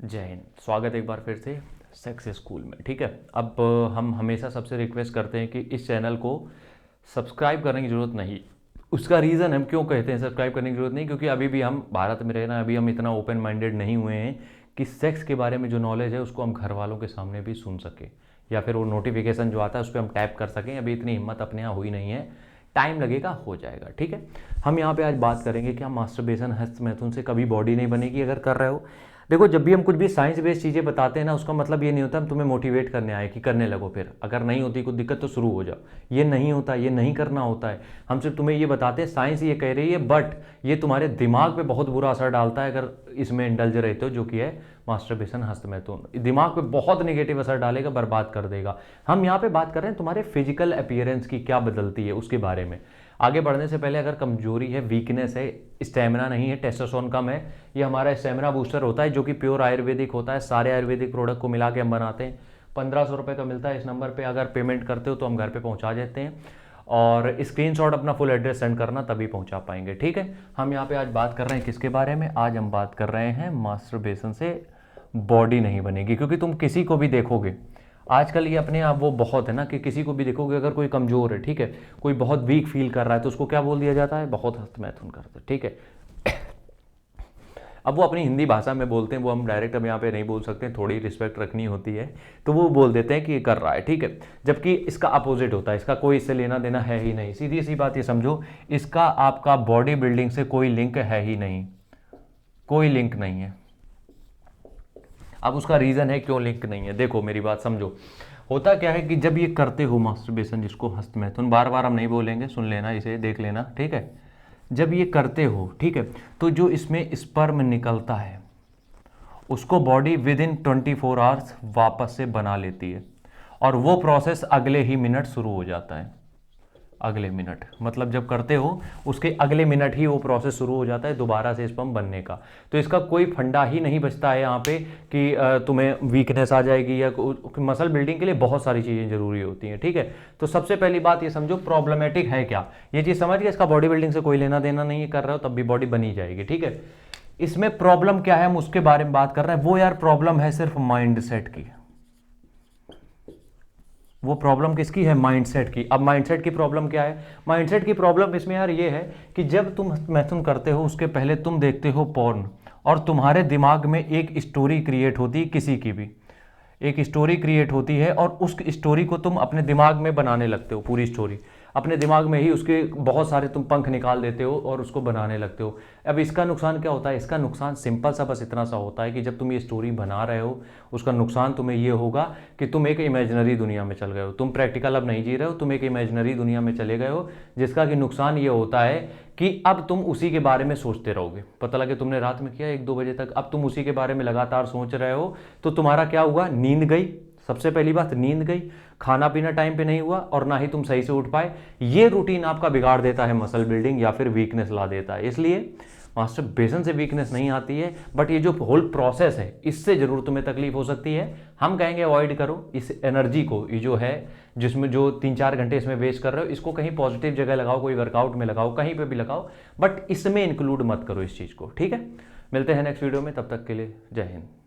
जय हिंद। स्वागत एक बार फिर से सेक्स स्कूल में। ठीक है, अब हम हमेशा सबसे रिक्वेस्ट करते हैं कि इस चैनल को सब्सक्राइब करने की ज़रूरत नहीं। उसका रीज़न हम क्यों कहते हैं सब्सक्राइब करने की ज़रूरत नहीं, क्योंकि अभी भी हम भारत में रहना, अभी हम इतना ओपन माइंडेड नहीं हुए हैं कि सेक्स के बारे में जो नॉलेज है उसको हम घर वालों के सामने भी सुन सकें, या फिर वो नोटिफिकेशन जो आता है उस पर हम टैप कर सकें। अभी इतनी हिम्मत अपने यहाँ हुई नहीं है, टाइम लगेगा, हो जाएगा। ठीक है, हम यहाँ पे आज बात करेंगे कि हम मास्टरबेशन हस्तमैथुन से कभी बॉडी नहीं बनेगी अगर कर रहे हो। देखो, जब भी हम कुछ भी साइंस बेस्ड चीज़ें बताते हैं ना, उसका मतलब ये नहीं होता हम तुम्हें मोटिवेट करने आए कि करने लगो, फिर अगर नहीं होती कुछ दिक्कत तो शुरू हो जाओ। ये नहीं होता, ये नहीं करना होता है। हम सिर्फ तुम्हें ये बताते हैं, साइंस ये कह रही है, बट ये तुम्हारे दिमाग पे बहुत बुरा असर डालता है अगर इसमें इंडल्ज रहते हो, जो कि है मास्टरबेशन हस्तमैथुन। दिमाग पे बहुत नेगेटिव असर डालेगा, बर्बाद कर देगा। हम यहाँ पे बात कर रहे हैं तुम्हारे फिजिकल अपीयरेंस की क्या बदलती है उसके बारे में। आगे बढ़ने से पहले, अगर कमजोरी है, वीकनेस है, स्टेमिना नहीं है, टेस्टोस्टेरोन कम है, ये हमारा स्टेमिना बूस्टर होता है जो कि प्योर आयुर्वेदिक होता है। सारे आयुर्वेदिक प्रोडक्ट को मिला के हम बनाते हैं। 1500 रुपये का मिलता है। इस नंबर पे अगर पेमेंट करते हो तो हम घर पे पहुंचा देते हैं, और स्क्रीनशॉट अपना फुल एड्रेस सेंड करना, तभी पहुंचा पाएंगे। ठीक है, हम यहाँ पे आज बात कर रहे हैं किसके बारे में? आज हम बात कर रहे हैं मास्टरबेशन से बॉडी नहीं बनेगी। क्योंकि तुम किसी को भी देखोगे आजकल, ये अपने आप वो बहुत है ना कि किसी को भी देखोगे, अगर कोई कमज़ोर है, ठीक है, कोई बहुत वीक फील कर रहा है, तो उसको क्या बोल दिया जाता है? बहुत हस्तमैथुन करते। ठीक है, अब वो अपनी हिंदी भाषा में बोलते हैं, वो हम डायरेक्ट अब यहाँ पे नहीं बोल सकते, थोड़ी रिस्पेक्ट रखनी होती है, तो वो बोल देते हैं कि ये कर रहा है। ठीक है, जबकि इसका अपोजिट होता है, इसका कोई इससे लेना देना है ही नहीं। सीधी सी बात ये समझो, इसका आपका बॉडी बिल्डिंग से कोई लिंक है ही नहीं, कोई लिंक नहीं है। अब उसका रीज़न है क्यों लिंक नहीं है। देखो मेरी बात समझो, होता क्या है कि जब ये करते हो मास्टरबेशन, जिसको हस्तमैथुन, बार बार हम नहीं बोलेंगे, सुन लेना, इसे देख लेना। ठीक है, जब ये करते हो, ठीक है, तो जो इसमें स्पर्म निकलता है उसको बॉडी विद इन 24 आवर्स वापस से बना लेती है, और वो प्रोसेस अगले ही मिनट शुरू हो जाता है। अगले मिनट मतलब जब करते हो उसके अगले मिनट ही वो प्रोसेस शुरू हो जाता है दोबारा से स्पर्म बनने का। तो इसका कोई फंडा ही नहीं बचता है यहाँ पे कि तुम्हें वीकनेस आ जाएगी, या मसल बिल्डिंग के लिए बहुत सारी चीज़ें जरूरी होती हैं। ठीक है, तो सबसे पहली बात ये समझो, प्रॉब्लमेटिक है क्या, ये चीज़ समझ गए। इसका बॉडी बिल्डिंग से कोई लेना देना नहीं है, कर रहे हो तब भी बॉडी बनी जाएगी। ठीक है, इसमें प्रॉब्लम क्या है हम उसके बारे में बात कर रहे हैं। वो यार प्रॉब्लम है सिर्फ माइंड सेट की। वो प्रॉब्लम किसकी है? माइंडसेट की। अब माइंडसेट की प्रॉब्लम क्या है? माइंडसेट की प्रॉब्लम इसमें यार ये है कि जब तुम मैथुन करते हो उसके पहले तुम देखते हो पॉर्न, और तुम्हारे दिमाग में एक स्टोरी क्रिएट होती है, किसी की भी एक स्टोरी क्रिएट होती है, और उस स्टोरी को तुम अपने दिमाग में बनाने लगते हो। पूरी स्टोरी अपने दिमाग में ही उसके बहुत सारे तुम पंख निकाल देते हो और उसको बनाने लगते हो। अब इसका नुकसान क्या होता है? इसका नुकसान सिंपल सा, बस इतना सा होता है कि जब तुम ये स्टोरी बना रहे हो, उसका नुकसान तुम्हें ये होगा कि तुम एक इमेजिनरी दुनिया में चल गए हो। तुम प्रैक्टिकल अब नहीं जी रहे हो, तुम एक इमेजिनरी दुनिया में चले गए हो, जिसका कि नुकसान ये होता है कि अब तुम उसी के बारे में सोचते रहोगे। पता लगे तुमने रात में किया 1-2 बजे तक, अब तुम उसी के बारे में लगातार सोच रहे हो, तो तुम्हारा क्या हुआ? नींद गई। सबसे पहली बात, नींद गई, खाना पीना टाइम पे नहीं हुआ, और ना ही तुम सही से उठ पाए। ये रूटीन आपका बिगाड़ देता है मसल बिल्डिंग, या फिर वीकनेस ला देता है। इसलिए मास्टरबेशन से वीकनेस नहीं आती है, बट ये जो होल प्रोसेस है इससे जरूर तुम्हें तकलीफ हो सकती है। हम कहेंगे अवॉइड करो इस एनर्जी को, ये जो है जिसमें जो 3-4 घंटे इसमें वेस्ट कर रहे हो, इसको कहीं पॉजिटिव जगह लगाओ, कोई वर्कआउट में लगाओ, कहीं पे भी लगाओ, बट इसमें इंक्लूड मत करो इस चीज़ को। ठीक है, मिलते हैं नेक्स्ट वीडियो में, तब तक के लिए जय हिंद।